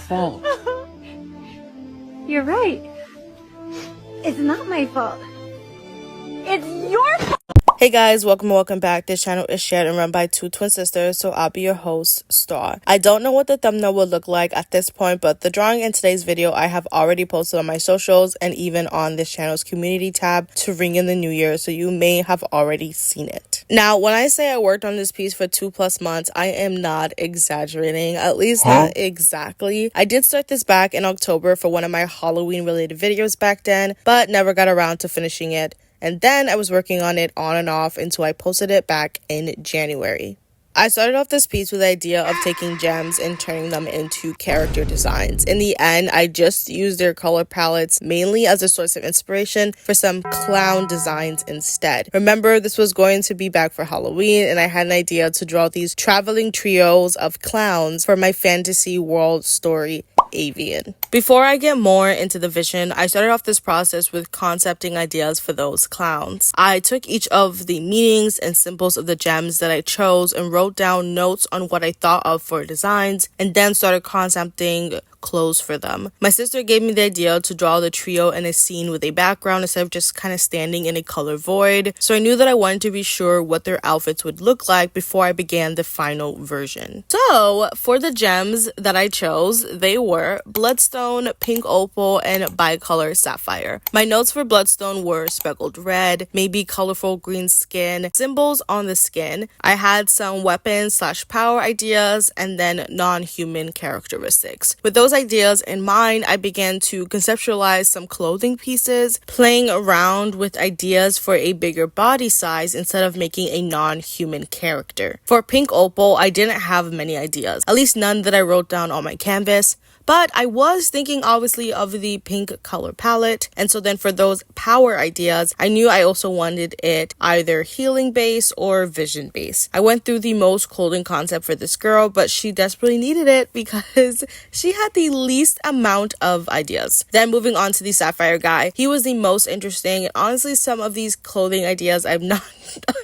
fault. You're right. It's not my fault. It's your fault. Hey guys, welcome back. This channel is shared and run by two twin sisters, so I'll be your host, Star. I don't know what the thumbnail will look like at this point, but the drawing in today's video I have already posted on my socials and even on this channel's community tab to ring in the new year, so you may have already seen it. Now, when I say I worked on this piece for 2+ months, I am not exaggerating, at least not exactly. I did start this back in October for one of my Halloween related videos back then, but never got around to finishing it. And then I was working on it on and off until I posted it back in January. I started off this piece with the idea of taking gems and turning them into character designs. In the end, I just used their color palettes mainly as a source of inspiration for some clown designs instead. Remember, this was going to be back for Halloween, and I had an idea to draw these traveling trios of clowns for my fantasy world story, Avian. Before I get more into the vision, I started off this process with concepting ideas for those clowns. I took each of the meanings and symbols of the gems that I chose and wrote down notes on what I thought of for designs, and then started concepting clothes for them. My sister gave me the idea to draw the trio in a scene with a background instead of just kind of standing in a color void, so I knew that I wanted to be sure what their outfits would look like before I began the final version. So for the gems that I chose, they were Bloodstone, Pink Opal, and Bicolor Sapphire. My notes for Bloodstone were speckled red, maybe colorful green skin, symbols on the skin. I had some weapons/power ideas, and then non-human characteristics. With those ideas in mind, I began to conceptualize some clothing pieces, playing around with ideas for a bigger body size instead of making a non-human character. For Pink Opal, I didn't have many ideas, at least none that I wrote down on my canvas. But I was thinking obviously of the pink color palette, and so then for those power ideas, I knew I also wanted it either healing base or vision base. I went through the most clothing concept for this girl, but she desperately needed it because she had the least amount of ideas. Then moving on to the Sapphire guy, he was the most interesting, and honestly some of these clothing ideas I'm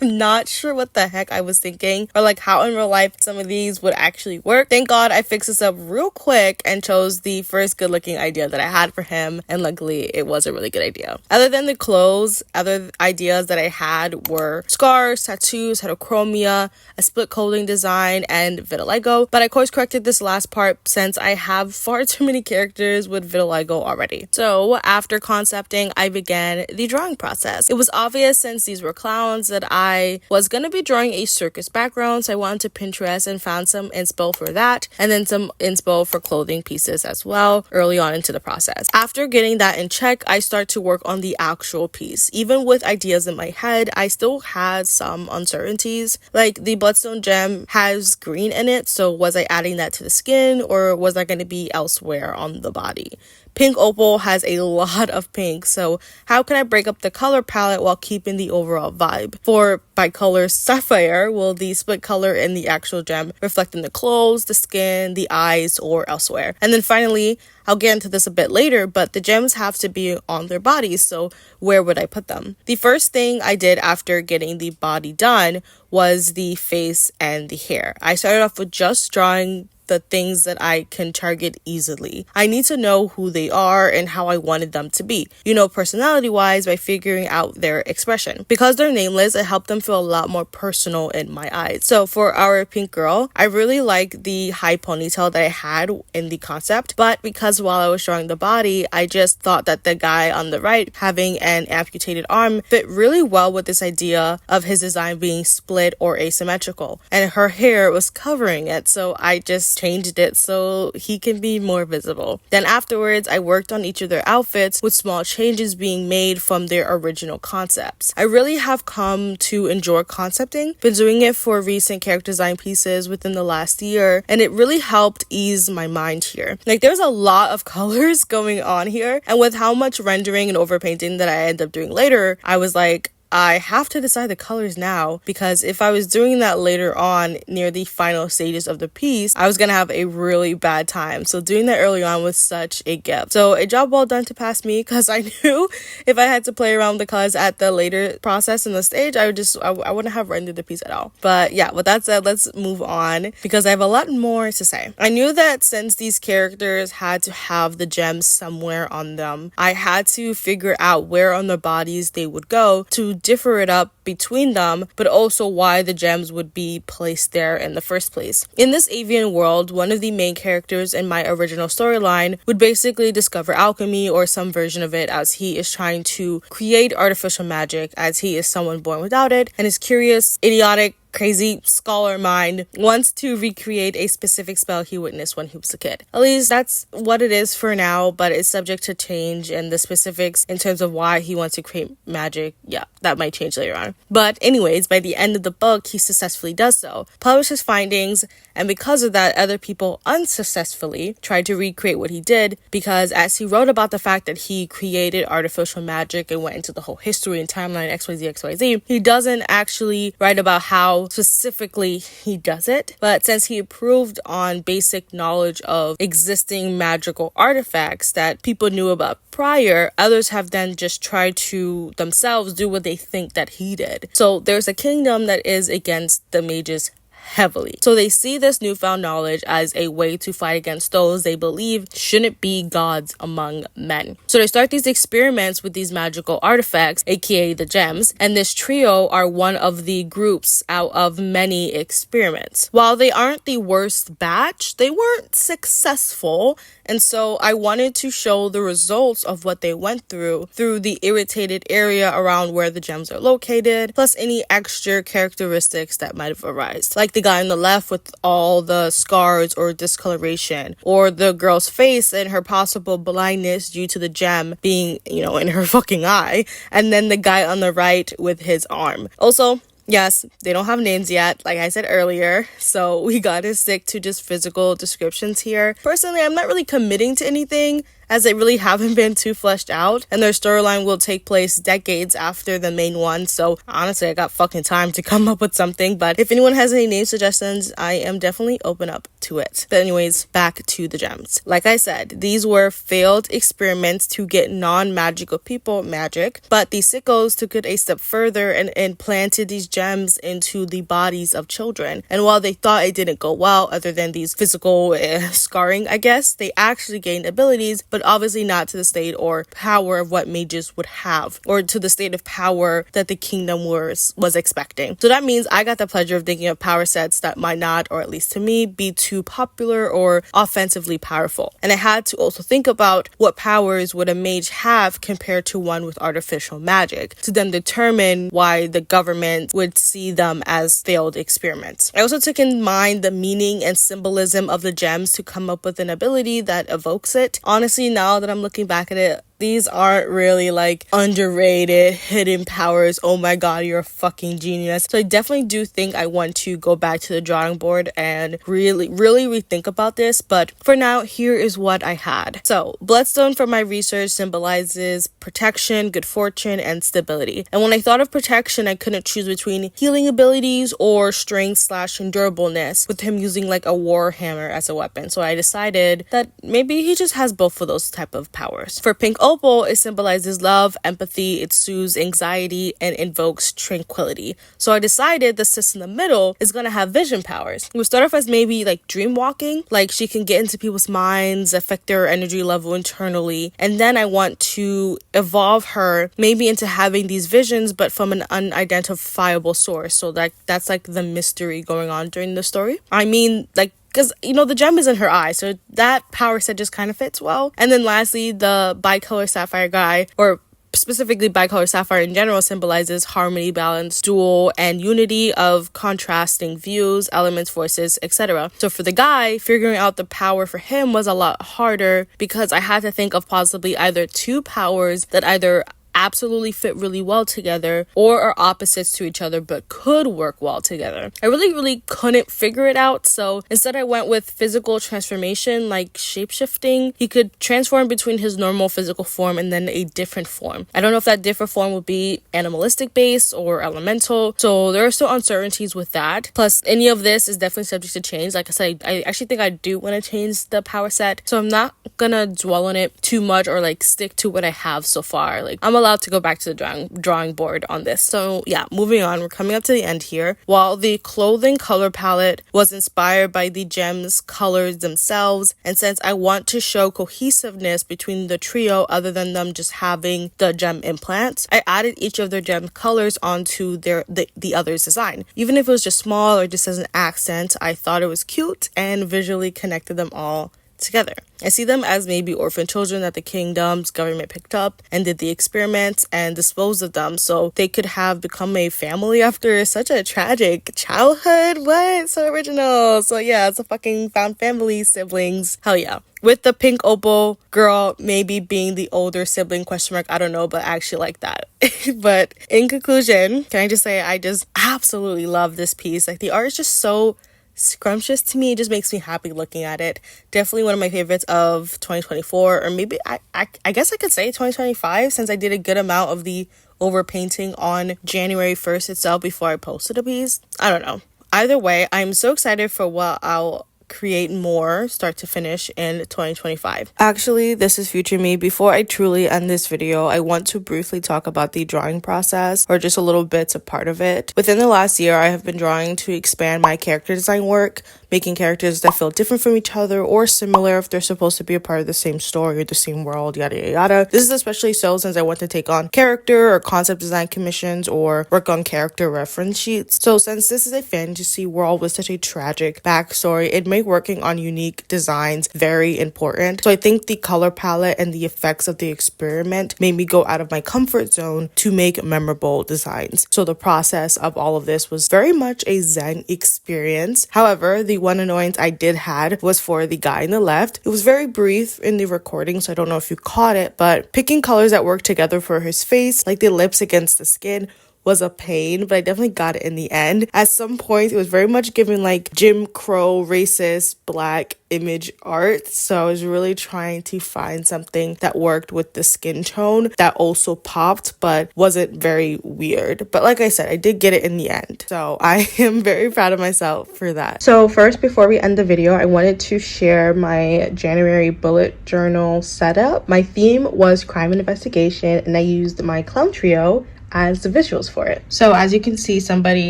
not sure what the heck I was thinking, or like how in real life some of these would actually work. Thank God I fixed this up real quick and chose the first good looking idea that I had for him, and luckily it was a really good idea. Other than the clothes, other ideas that I had were scars, tattoos, heterochromia, a split clothing design, and vitiligo, but I course corrected this last part since I have far too many characters with vitiligo already. So after concepting, I began the drawing process. It was obvious since these were clowns that I was going to be drawing a circus background, so I went to Pinterest and found some inspo for that, and then some inspo for clothing pieces as well early on into the process. After getting that in check, I start to work on the actual piece. Even with ideas in my head, I still had some uncertainties. Like the Bloodstone gem has green in it, so was I adding that to the skin or was that going to be elsewhere on the body? Pink Opal has a lot of pink, so how can I break up the color palette while keeping the overall vibe? For Bicolor Sapphire, will the split color in the actual gem reflect in the clothes, the skin, the eyes, or elsewhere? And then finally, I'll get into this a bit later, but the gems have to be on their bodies, so where would I put them? The first thing I did after getting the body done was the face and the hair. I started off with just drawing the things that I can target easily. I need to know who they are and how I wanted them to be, personality wise, by figuring out their expression. Because they're nameless, it helped them feel a lot more personal in my eyes. So for our pink girl, I really like the high ponytail that I had in the concept, but because while I was drawing the body, I just thought that the guy on the right having an amputated arm fit really well with this idea of his design being split or asymmetrical, and her hair was covering it, so I just changed it so he can be more visible. Then afterwards, I worked on each of their outfits with small changes being made from their original concepts. I really have come to enjoy concepting, been doing it for recent character design pieces within the last year, and it really helped ease my mind here. Like there's a lot of colors going on here, and with how much rendering and overpainting that I end up doing later, I was like, I have to decide the colors now, because if I was doing that later on near the final stages of the piece, I was gonna have a really bad time. So doing that early on was such a gift. So a job well done to pass me, because I knew if I had to play around with the colors at the later process in the stage, I wouldn't have rendered the piece at all. But yeah, with that said, let's move on, because I have a lot more to say. I knew that since these characters had to have the gems somewhere on them, I had to figure out where on their bodies they would go to differ it up between them, but also why the gems would be placed there in the first place. In this avian world, one of the main characters in my original storyline would basically discover alchemy or some version of it, as he is trying to create artificial magic, as he is someone born without it, and his curious, idiotic, crazy scholar mind wants to recreate a specific spell he witnessed when he was a kid. At least that's what it is for now, but it's subject to change, and the specifics in terms of why he wants to create magic, yeah, that might change later on. But anyways, by the end of the book, he successfully does so, published his findings, and because of that, other people unsuccessfully tried to recreate what he did, because as he wrote about the fact that he created artificial magic and went into the whole history and timeline XYZ, he doesn't actually write about how specifically he does it, but since he improved on basic knowledge of existing magical artifacts that people knew about prior, others have then just tried to themselves do what they think that he did. So there's a kingdom that is against the mages heavily. So they see this newfound knowledge as a way to fight against those they believe shouldn't be gods among men. So they start these experiments with these magical artifacts, aka the gems, and this trio are one of the groups out of many experiments. While they aren't the worst batch, they weren't successful, and so I wanted to show the results of what they went through the irritated area around where the gems are located, plus any extra characteristics that might have arisen. Like the guy on the left with all the scars or discoloration, or the girl's face and her possible blindness due to the gem being, in her fucking eye, and then the guy on the right with his arm. Also, yes, they don't have names yet, like I said earlier, so we gotta stick to just physical descriptions here. Personally, I'm not really committing to anything, as they really haven't been too fleshed out, and their storyline will take place decades after the main one, so honestly, I got fucking time to come up with something. But if anyone has any name suggestions, I am definitely open up to it. But anyways, back to the gems. Like I said, these were failed experiments to get non-magical people magic, but the sickos took it a step further and implanted these gems into the bodies of children. And while they thought it didn't go well, other than these physical scarring, I guess, they actually gained abilities, but obviously not to the state or power of what mages would have, or to the state of power that the kingdom was expecting. So that means I got the pleasure of thinking of power sets that might not, or at least to me, be too popular or offensively powerful. And I had to also think about what powers would a mage have compared to one with artificial magic, to then determine why the government would see them as failed experiments. I also took in mind the meaning and symbolism of the gems to come up with an ability that evokes it. Honestly, now that I'm looking back at it, these aren't really like underrated hidden powers. Oh my god, you're a fucking genius. So I definitely do think I want to go back to the drawing board and really rethink about this. But for now, here is what I had. So bloodstone from my research symbolizes protection, good fortune, and stability. And when I thought of protection, I couldn't choose between healing abilities or strength/endurableness, with him using like a war hammer as a weapon. So I decided that maybe he just has both of those type of powers. For pink opal, it symbolizes love, empathy, it soothes anxiety, and invokes tranquility. So I decided the sis in the middle is gonna have vision powers. We'll start off as maybe like dream walking, like she can get into people's minds, affect their energy level internally, and then I want to evolve her maybe into having these visions, but from an unidentifiable source. So that's like the mystery going on during the story. I mean, like, because, the gem is in her eye, so that power set just kind of fits well. And then lastly, the bicolor sapphire guy, or specifically bicolor sapphire in general, symbolizes harmony, balance, dual, and unity of contrasting views, elements, forces, etc. So for the guy, figuring out the power for him was a lot harder, because I had to think of possibly either two powers that either absolutely fit really well together or are opposites to each other but could work well together. I really couldn't figure it out, so instead I went with physical transformation, like shape-shifting. He could transform between his normal physical form and then a different form. I don't know if that different form will be animalistic based or elemental, so there are still uncertainties with that. Plus, any of this is definitely subject to change. Like I said, I actually think I do want to change the power set, so I'm not gonna dwell on it too much or like stick to what I have so far. Like, I'm allowed to go back to the drawing board on this. So yeah, moving on, we're coming up to the end here. While the clothing color palette was inspired by the gems colors themselves, and since I want to show cohesiveness between the trio other than them just having the gem implants, I added each of their gem colors onto the other's design. Even if it was just small or just as an accent, I thought it was cute and visually connected them all together. I see them as maybe orphan children that the kingdom's government picked up and did the experiments and disposed of them so they could have become a family after such a tragic childhood. What? So original. So yeah, it's a fucking found family, siblings. Hell yeah. With the pink opal girl maybe being the older sibling, ? I don't know, but I actually like that. But in conclusion, can I just say I just absolutely love this piece. Like, the art is just so scrumptious to me. It just makes me happy looking at it. Definitely one of my favorites of 2024, or maybe I guess I could say 2025, since I did a good amount of the overpainting on January 1st itself before I posted a piece. I don't know. Either way, I'm so excited for what I'll create more start to finish in 2025. Actually, this is future me. Before I truly end this video, I want to briefly talk about the drawing process, or just a little bits of part of it. Within the last year, I have been drawing to expand my character design work, making characters that feel different from each other or similar if they're supposed to be a part of the same story or the same world, yada yada yada. This is especially so since I want to take on character or concept design commissions or work on character reference sheets. So since this is a fantasy world with such a tragic backstory, it makes working on unique designs very important. So I think the color palette and the effects of the experiment made me go out of my comfort zone to make memorable designs. So the process of all of this was very much a zen experience. However, the one annoyance I did had was for the guy in the left. It was very brief in the recording, so I don't know if you caught it, but picking colors that work together for his face, like the lips against the skin, was a pain, but I definitely got it in the end. At some point, it was very much giving like Jim Crow, racist, black image art. So I was really trying to find something that worked with the skin tone that also popped, but wasn't very weird. But like I said, I did get it in the end. So I am very proud of myself for that. So first, before we end the video, I wanted to share my January bullet journal setup. My theme was crime and investigation, and I used my clown trio as the visuals for it. So as you can see, somebody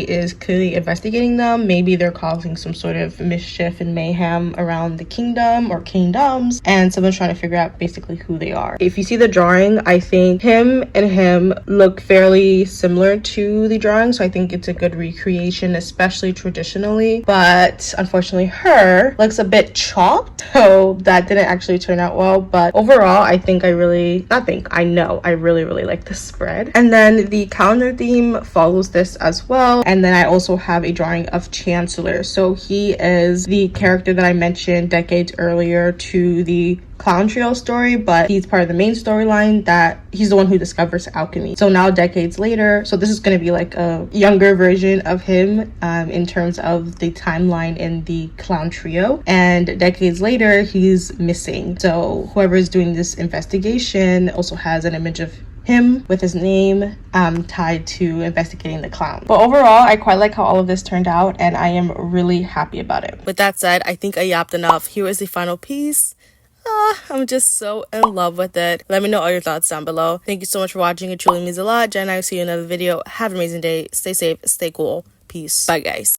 is clearly investigating them. Maybe they're causing some sort of mischief and mayhem around the kingdom or kingdoms, and someone's trying to figure out basically who they are. If you see the drawing, I think him and him look fairly similar to the drawing, so I think it's a good recreation, especially traditionally. But unfortunately, her looks a bit chopped, so that didn't actually turn out well. But overall, I know I really like this spread. And then the calendar theme follows this as well. And then I also have a drawing of Chancellor. So he is the character that I mentioned decades earlier to the clown trio story, but he's part of the main storyline that he's the one who discovers alchemy. So now decades later, so this is going to be like a younger version of him in terms of the timeline in the clown trio, and decades later he's missing. So whoever is doing this investigation also has an image of him with his name tied to investigating the clown. But overall, I quite like how all of this turned out, and I am really happy about it. With that said, I think I yapped enough. Here is the final piece. I'm just so in love with it. Let me know all your thoughts down below. Thank you so much for watching. It truly means a lot. Jen, I'll see you in another video. Have an amazing day. Stay safe. Stay cool. Peace. Bye, guys.